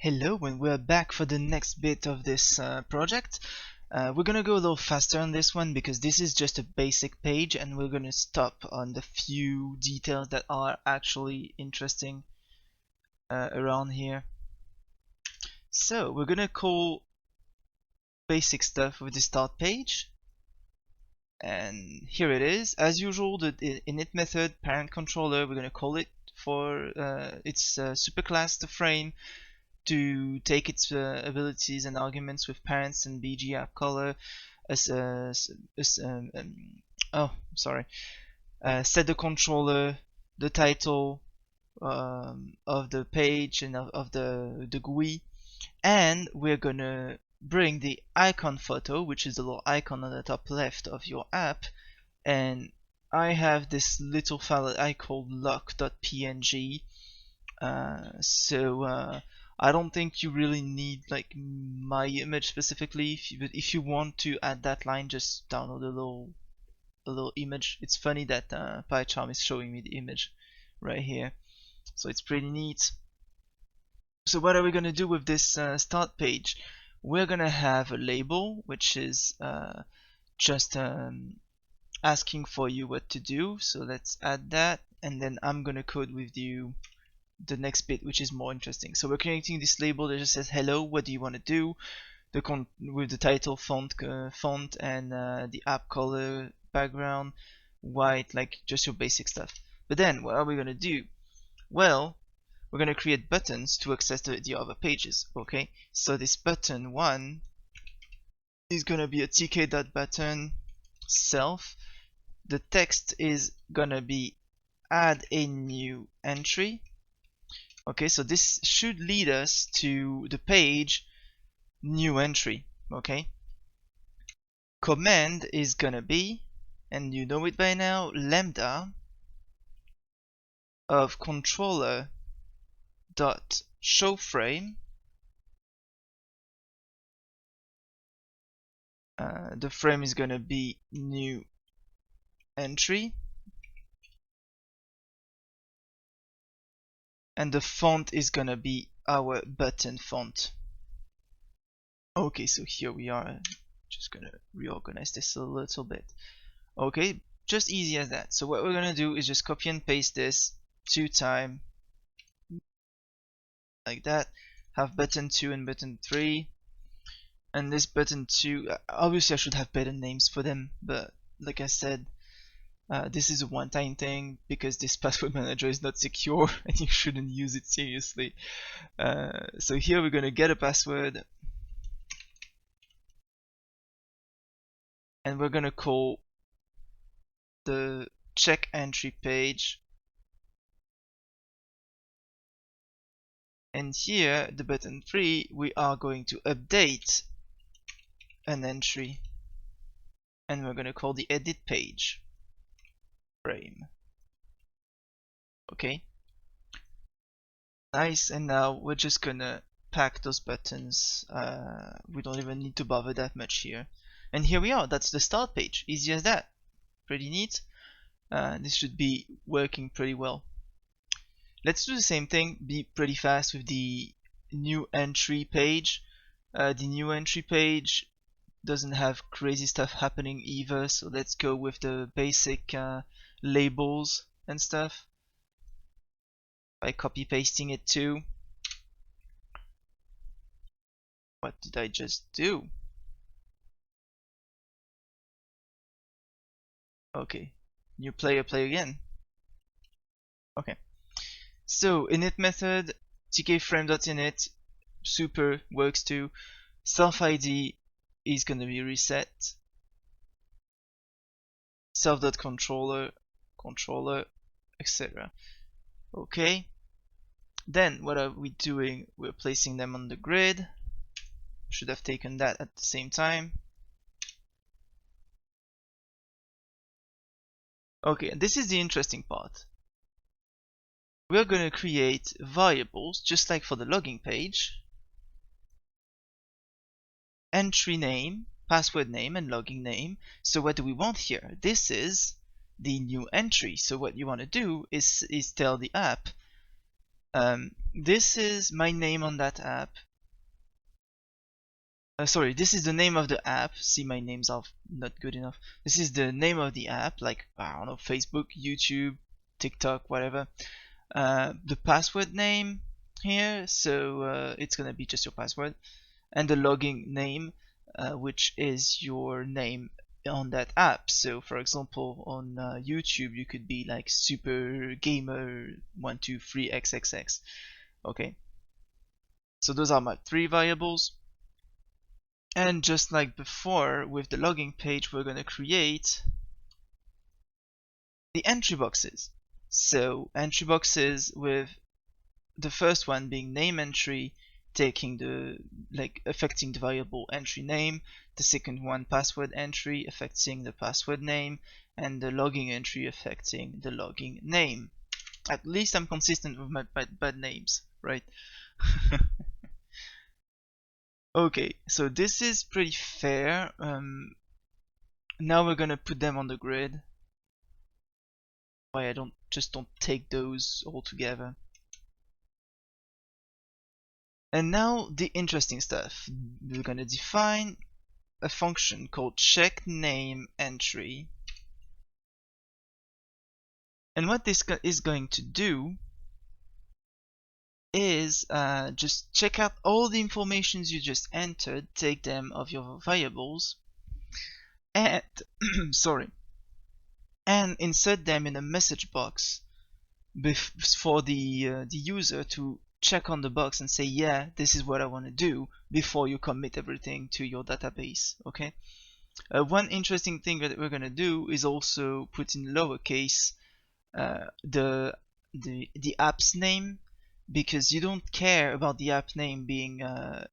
Hello, and we're back for the next bit of this project. We're gonna go a little faster on this one because this is just a basic page and we're gonna stop on the few details that are actually interesting around here. So we're gonna call basic stuff with the start page, and here it is. As usual, the init method parent controller, we're gonna call it for its superclass, the frame, to take its abilities and arguments with parents and BG app color set the controller, the title of the page and of the GUI, and we're gonna bring the icon photo, which is the little icon on the top left of your app, and I have this little file that I call lock.png. I don't think you really need like my image specifically. But if you want to add that line, just download a little image. It's funny that PyCharm is showing me the image right here, so it's pretty neat. So what are we gonna do with this start page? We're gonna have a label, which is just asking for you what to do. So let's add that, and then I'm gonna code with you the next bit, which is more interesting. So we're creating this label that just says hello, what do you want to do, with the title font and the app color, background white, like just your basic stuff. But then what are we going to do? Well, we're going to create buttons to access the other pages. Okay, so this button 1 is going to be a tk.button self. The text is going to be add a new entry. Okay, so this should lead us to the page new entry. Okay, command is gonna be, and you know it by now, lambda of controller dot show frame. The frame is gonna be new entry, and the font is gonna be our button font. Okay, so here we are. Just gonna reorganize this a little bit. Okay, just easy as that. So what we're gonna do is just copy and paste this 2 times like that. Have button 2 and button 3, and this button 2, obviously I should have better names for them, but like I said, this is a one-time thing because this password manager is not secure and you shouldn't use it seriously. So here we're gonna get a password, and we're gonna call the check entry page, and here the button 3 we are going to update an entry, and we're gonna call the edit page frame. Okay, nice. And now we're just gonna pack those buttons. We don't even need to bother that much here, and here we are. That's the start page, easy as that. Pretty neat. This should be working pretty well. Let's do the same thing, be pretty fast with the new entry page. The new entry page doesn't have crazy stuff happening either, so let's go with the basic labels and stuff by copy pasting it too. What did I just do? Okay, new player, play again. Okay, so init method tkframe.init, super, works too. Self ID is going to be reset. Self.controller, controller, etc. Okay, then what are we doing? We're placing them on the grid. Should have taken that at the same time. Okay, and this is the interesting part. We're going to create variables just like for the login page. Entry name, password name, and login name. So what do we want here? This is the new entry. So what you want to do is tell the app This is my name on that app. Sorry, this is the name of the app. See, my names are not good enough. This is the name of the app, like, I don't know, Facebook, YouTube, TikTok, whatever. The password name here, so it's gonna be just your password, and the login name, which is your name on that app. So for example, on YouTube you could be like super gamer 123xxx. Okay, so those are my 3 variables. And just like before with the login page, we're going to create the entry boxes. So entry boxes with the first one being name entry, taking the, like, affecting the variable entry name, the second one password entry affecting the password name, and the logging entry affecting the logging name. At least I'm consistent with my bad names, right? Okay, so this is pretty fair. Now we're gonna put them on the grid. Why I don't take those all together. And now the interesting stuff. We're gonna define a function called check name entry. And what this is going to do is just check out all the informations you just entered, take them of your variables, and sorry, and insert them in a message box for the user to check on the box and say, yeah, this is what I want to do, before you commit everything to your database. Okay. One interesting thing that we're going to do is also put in lowercase the app's name, because you don't care about the app name being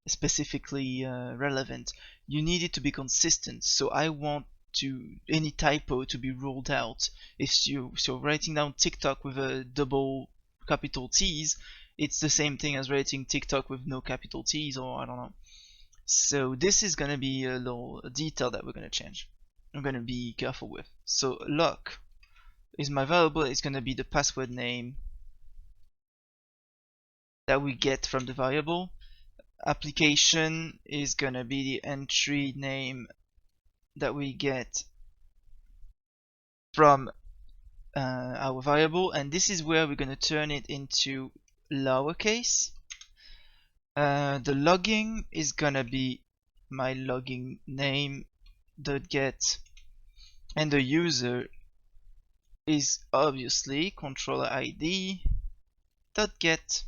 specifically relevant. You need it to be consistent. So I want any typo to be ruled out. If you're writing down TikTok with a double capital T's, it's the same thing as writing TikTok with no capital T's, or I don't know. So this is gonna be a little detail that we're gonna change. I'm gonna be careful with. So lock is my variable. It's gonna be the password name that we get from the variable. Application is gonna be the entry name that we get from our variable, and this is where we're gonna turn it into lowercase. The logging is gonna be my logging name dot get, and the user is obviously controller ID dot get.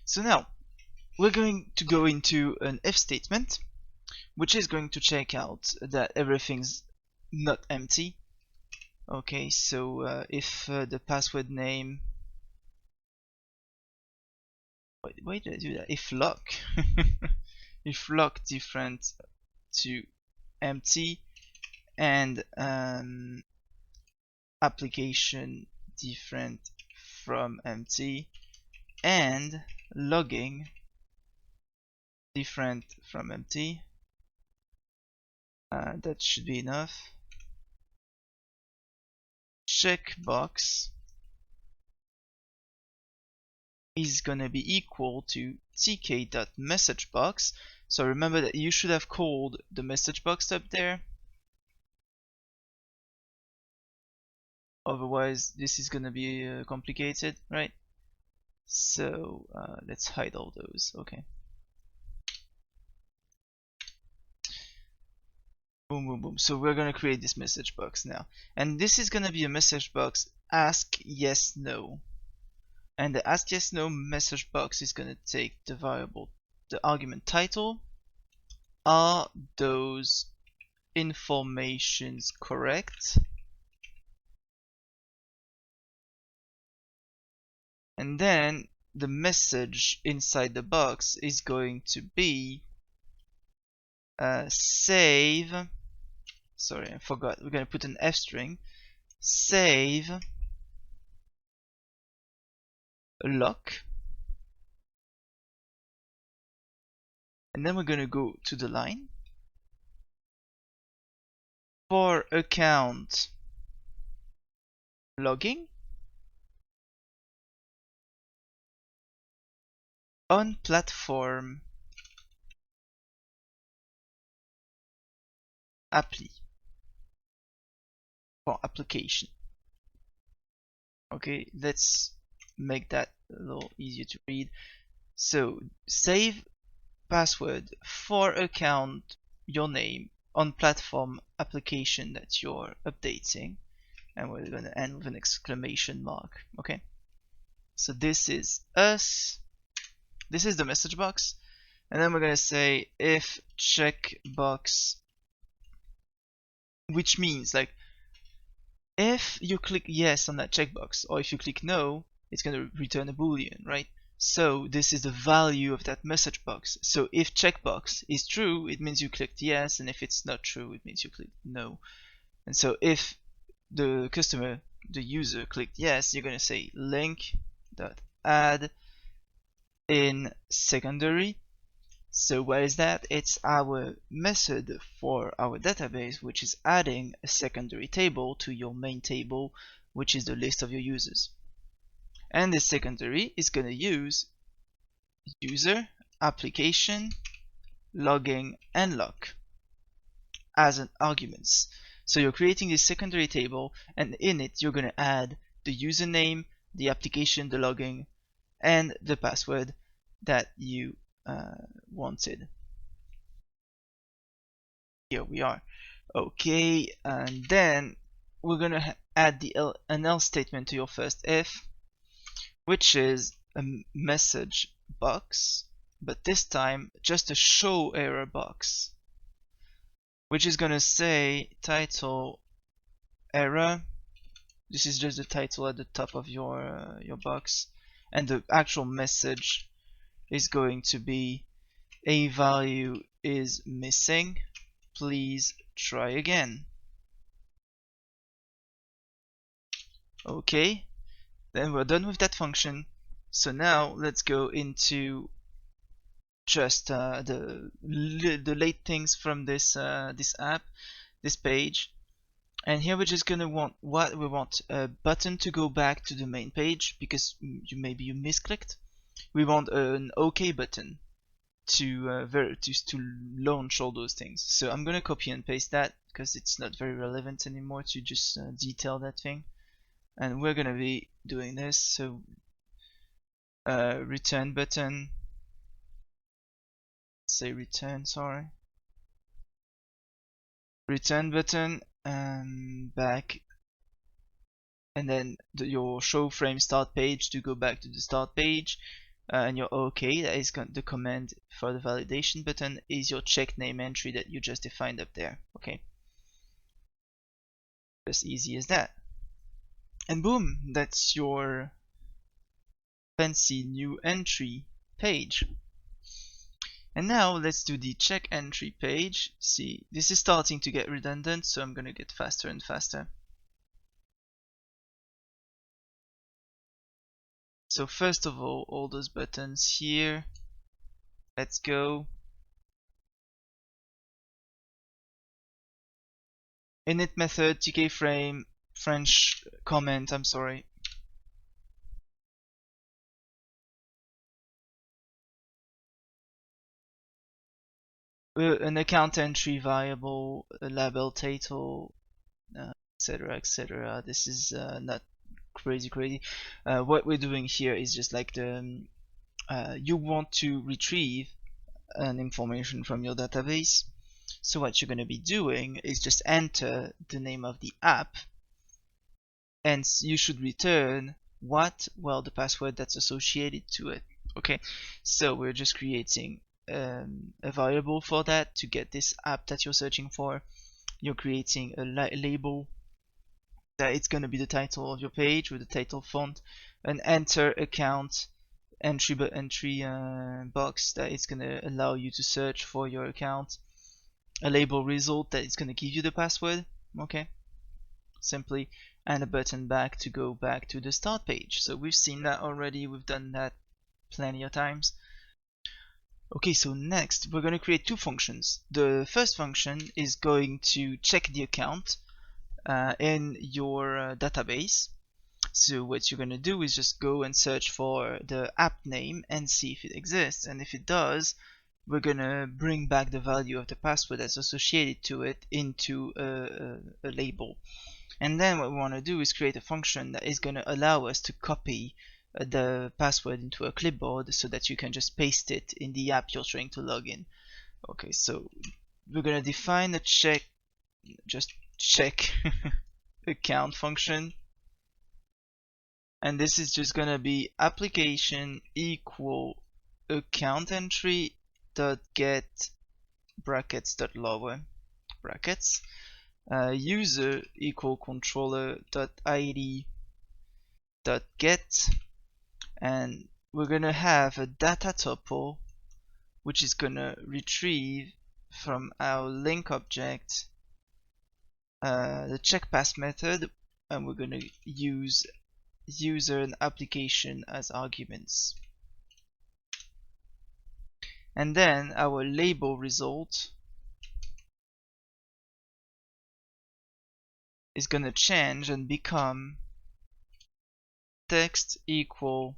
So now we're going to go into an if statement, which is going to check out that everything's not empty. Okay, so if the password name, why did I do that? If lock, if lock different to empty, and application different from empty, and logging different from empty, that should be enough. Checkbox is gonna be equal to tk.messagebox. So remember that you should have called the message box up there. Otherwise, this is gonna be complicated, right? So let's hide all those. Okay. Boom, boom, boom. So we're gonna create this message box now, and this is gonna be a message box ask yes no. And the ask yes no message box is gonna take the variable, the argument title. Are those informations correct? And then the message inside the box is going to be save. Sorry, I forgot. We're going to put an F string. Save lock. And then we're going to go to the line. for account logging on platform appli for application. Okay, let's make that a little easier to read. So save password for account your name on platform application that you're updating, and we're going to end with an exclamation mark. Okay, so this is us, this is the message box, and then we're going to say if checkbox, which means like if you click yes on that checkbox, or if you click no, it's going to return a boolean, right? So this is the value of that message box. So if checkbox is true, it means you clicked yes, and if it's not true, it means you clicked no. And so if the customer, the user, clicked yes, you're going to say link.add in secondary. So what is that? It's our method for our database, which is adding a secondary table to your main table, which is the list of your users. And this secondary is going to use user, application, logging, and lock as an arguments. So you're creating this secondary table, and in it you're going to add the username, the application, the logging, and the password that you wanted. Here we are. Okay, and then we're going to add an else statement to your first if, which is a message box, but this time just a show error box, which is going to say title error. This is just the title at the top of your box, and the actual message is going to be a value is missing, please try again. Okay, then we're done with that function. So now let's go into just the late things from this this app, this page. And here we're just gonna want what we want a button to go back to the main page because maybe you misclicked. We want an OK button to launch all those things. So I'm gonna copy and paste that because it's not very relevant anymore to just detail that thing. And we're gonna be doing this. So return button. Say return. Sorry. Return button and back, and then your show frame start page to go back to the start page, and your OK, that is the command for the validation button, is your check name entry that you just defined up there. Okay, as easy as that, and boom, that's your fancy new entry page. And now let's do the check entry page. See, this is starting to get redundant, so I'm gonna get faster and faster. So first of all those buttons here, let's go. Init method, tk frame, French comment, I'm sorry. An account entry variable, a label title, etc, etc. This is not crazy. What we're doing here is just like the you want to retrieve an information from your database. So what you're going to be doing is just enter the name of the app, and you should return what? Well, the password that's associated to it. Okay, so we're just creating a variable for that to get this app that you're searching for. You're creating a label that it's going to be the title of your page with the title font, an enter account entry box that is going to allow you to search for your account, a label result that is going to give you the password. Okay, simply, and a button back to go back to the start page. So we've seen that already, we've done that plenty of times. Okay, so next we're going to create two functions. The first function is going to check the account in your database. So what you're going to do is just go and search for the app name and see if it exists, and if it does, we're going to bring back the value of the password that's associated to it into a label. And then what we want to do is create a function that is going to allow us to copy the password into a clipboard so that you can just paste it in the app you're trying to log in. Okay, so we're going to define a check account function, and this is just going to be application equal account entry dot get brackets dot lower brackets user equal controller dot id dot get, and we're gonna have a data tuple which is gonna retrieve from our link object the checkPass method, and we're gonna use user and application as arguments. And then our label result is gonna change and become text equal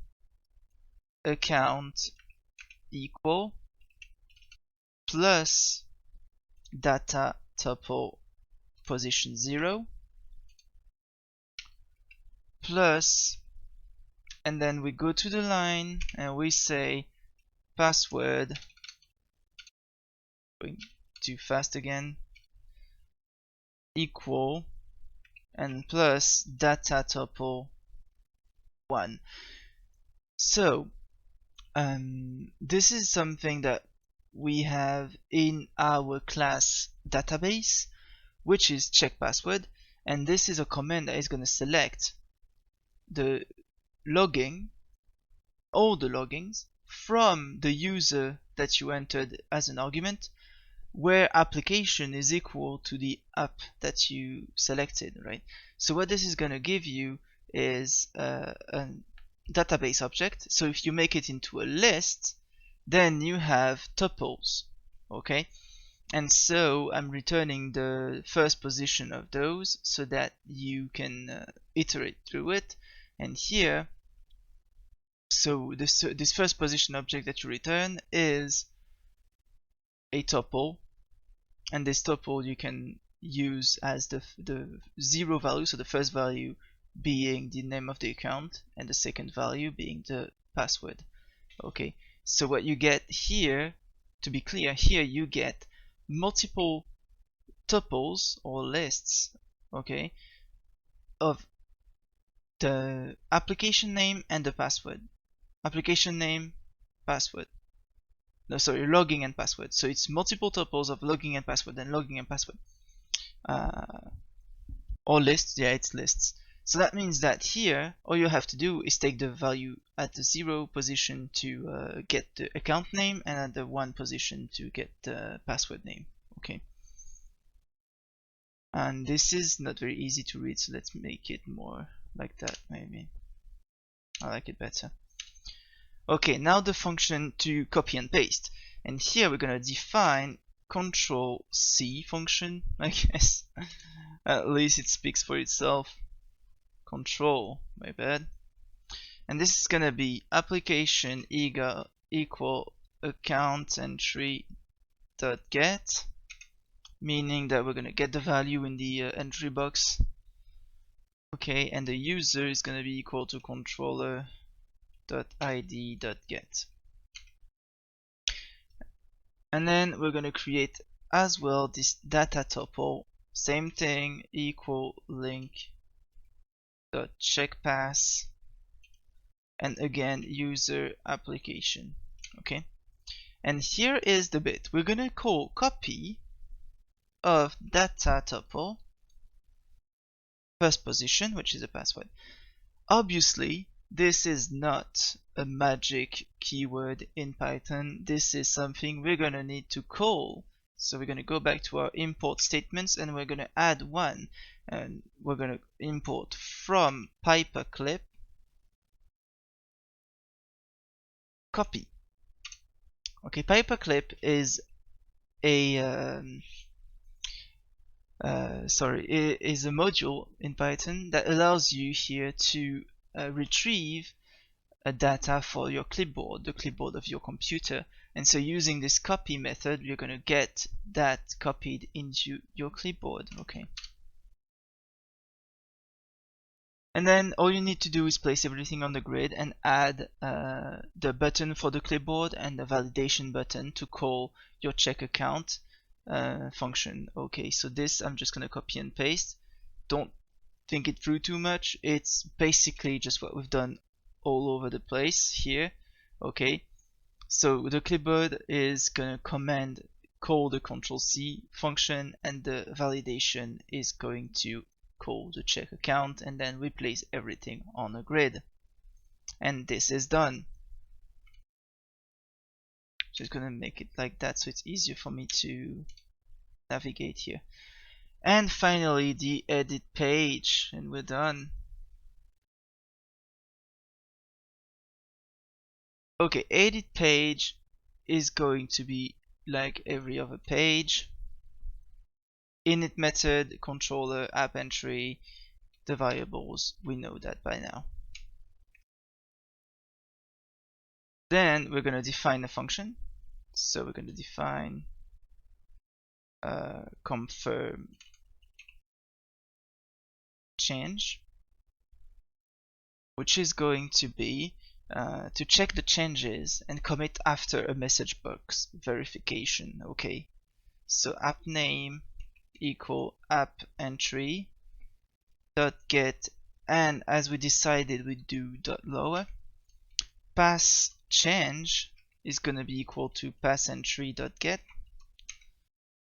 account equal plus data tuple position 0 plus, and then we go to the line and we say password, going too fast again, equal and plus data tuple 1. So this is something that we have in our class database, which is check password, and this is a command that is going to select the logging, all the loggings from the user that you entered as an argument, where application is equal to the app that you selected, right? So what this is going to give you is a database object. So if you make it into a list, then you have tuples, okay? And so I'm returning the first position of those so that you can iterate through it. And here, so this first position object that you return is a tuple, and this tuple you can use as the 0 value, so the first value being the name of the account and the second value being the password. Okay, so what you get here, to be clear, here you get multiple tuples or lists, okay, of the application name and the password. Application name, password. No, sorry, login and password. So it's multiple tuples of login and password and login and password. Or lists, yeah, it's lists. So that means that here, all you have to do is take the value at the 0 position to get the account name, and at the 1 position to get the password name. Okay. And this is not very easy to read, so let's make it more like that, maybe. I like it better. Okay, now the function to copy and paste. And here we're going to define control C function, I guess. At least it speaks for itself. Control, my bad. And this is going to be application equal account entry dot get, meaning that we're going to get the value in the entry box. Okay, and the user is going to be equal to controller dot id dot get. And then we're going to create as well this data tuple, same thing, equal link dot checkPass, and again user application. Okay, and here is the bit we're going to call copy of data tuple first position, which is a password. Obviously this is not a magic keyword in Python. This is something we're going to need to call. So we're going to go back to our import statements and we're going to add one, and we're going to import from paperclip copy. Okay, paperclip is a is a module in Python that allows you here to retrieve data for your clipboard, the clipboard of your computer. And so using this copy method, you're going to get that copied into your clipboard. Okay. And then all you need to do is place everything on the grid and add the button for the clipboard and the validation button to call your check account function. Okay, so this I'm just going to copy and paste. Don't think it through too much. It's basically just what we've done all over the place here. Okay, so the clipboard is going to call the Control C function, and the validation is going to call the check account, and then we place everything on a grid. And this is done. Just gonna make it like that so it's easier for me to navigate here. And finally the edit page, and we're done. Okay, edit page is going to be like every other page. Init method, controller, app entry, the variables, we know that by now. Then we're going to define a function. So we're going to define confirm change, which is going to be to check the changes and commit after a message box verification. Okay, so app name equal app entry dot get, and as we decided we do dot lower, pass change is going to be equal to pass entry dot get,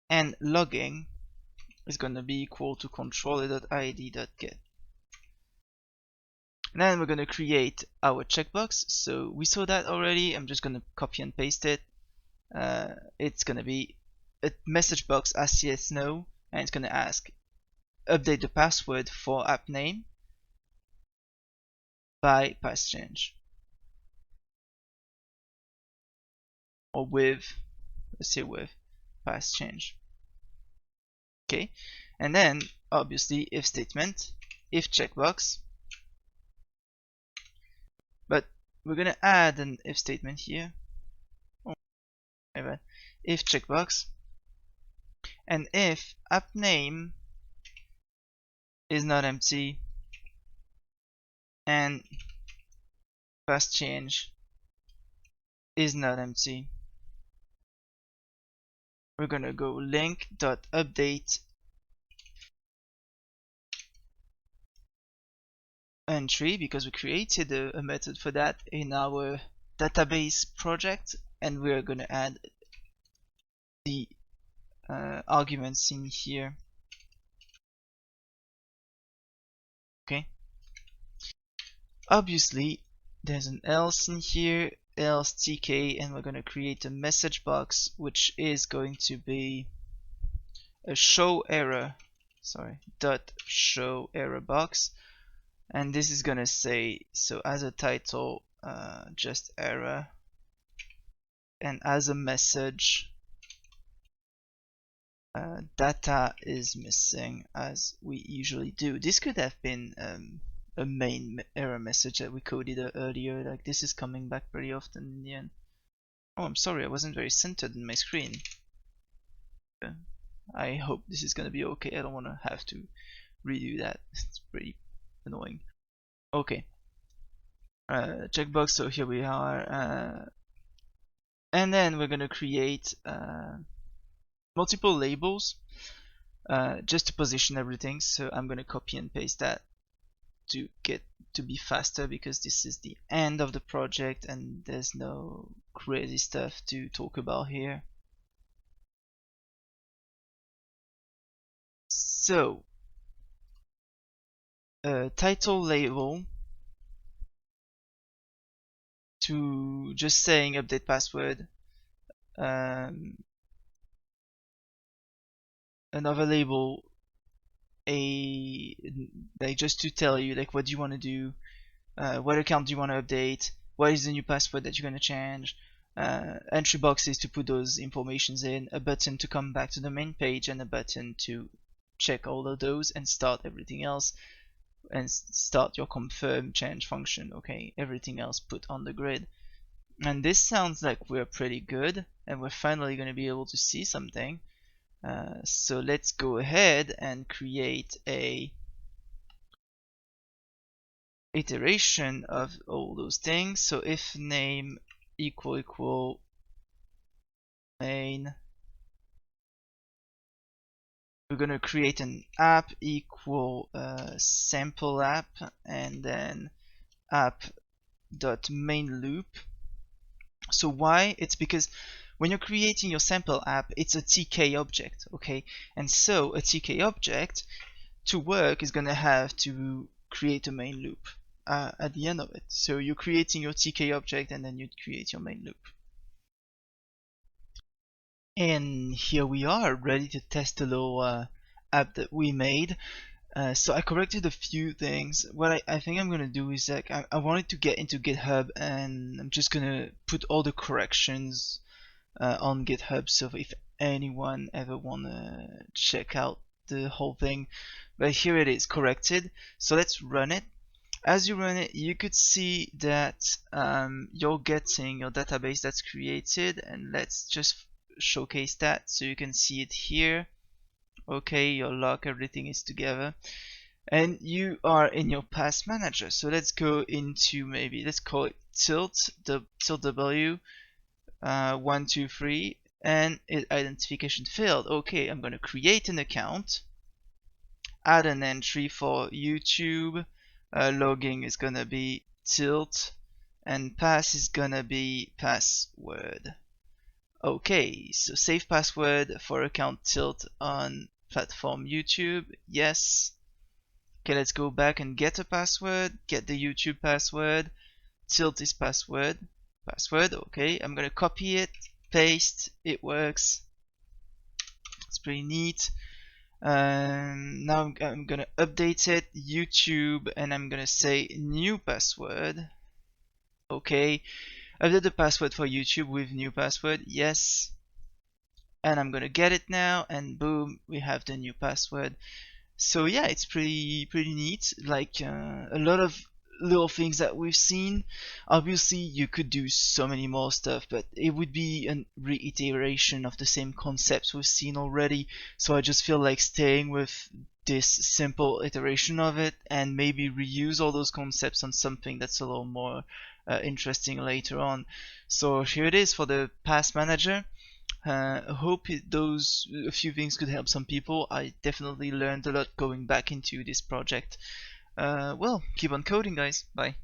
and logging is going to be equal to controller.id.get. And then we're going to create our checkbox. So we saw that already. I'm just going to copy and paste it. It's going to be a message box as yes no, and it's going to ask update the password for app name by pass change, or with, let's say with pass change. Okay, and then obviously if statement, if checkbox, but we're gonna add an if statement here. Oh, my bad. If checkbox, and if app name is not empty and pass change is not empty, we're gonna go link.update entry, because we created a method for that in our database project, and we're gonna add the arguments in here. Okay, obviously there's an else in here, else tk, and we're going to create a message box which is going to be a show error, dot show error box, and this is going to say, so as a title just error, and as a message data is missing, as we usually do. This could have been a main error message that we coded earlier, like this is coming back pretty often in the end. Oh, I'm sorry, I wasn't very centered in my screen. I hope this is gonna be okay. I don't want to have to redo that. It's pretty annoying. Okay, checkbox, so here we are, and then we're gonna create multiple labels just to position everything. So I'm gonna copy and paste that to get to be faster, because this is the end of the project and there's no crazy stuff to talk about here. So title label to just saying update password, another label like just to tell you like what do you want to do, what account do you want to update, what is the new password that you're going to change, entry boxes to put those informations in, a button to come back to the main page, and a button to check all of those and start everything else, and start your confirm change function. Okay, everything else put on the grid. And this sounds like we're pretty good, and we're finally going to be able to see something. So let's go ahead and create a iteration of all those things. So if name equal main, we're going to create an app equal sample app, and then app dot main loop. So why? It's because when you're creating your sample app, it's a TK object, okay? And so a TK object to work is gonna have to create a main loop at the end of it. So you're creating your TK object, and then you create your main loop. And here we are, ready to test the little app that we made. So I corrected a few things. What I think I'm gonna do is like I wanted to get into GitHub, and I'm just gonna put all the corrections on GitHub, so if anyone ever wanna check out the whole thing. But here it is, corrected. So let's run it. As you run it, you could see that you're getting your database that's created, and let's just showcase that so you can see it here. Okay, your lock, everything is together, and you are in your Passmanager. So let's go into, maybe let's call it tilt w 1 2 3, and identification failed. Okay, I'm going to create an account, add an entry for YouTube, logging is going to be tilt, and pass is going to be password. Okay, so save password for account tilt on platform YouTube, yes. Okay, let's go back and get a password, get the YouTube password, tilt is password, okay. I'm gonna copy it, paste, it works. It's pretty neat. Now I'm gonna update it, YouTube, and I'm gonna say new password. Okay, update the password for YouTube with new password, yes. And I'm gonna get it now, and boom, we have the new password. So yeah, it's pretty neat. Like a lot of little things that we've seen. Obviously you could do so many more stuff, but it would be a reiteration of the same concepts we've seen already. So I just feel like staying with this simple iteration of it, and maybe reuse all those concepts on something that's a little more interesting later on. So here it is for the Passmanager. I hope a few things could help some people. I definitely learned a lot going back into this project. Well, keep on coding, guys. Bye.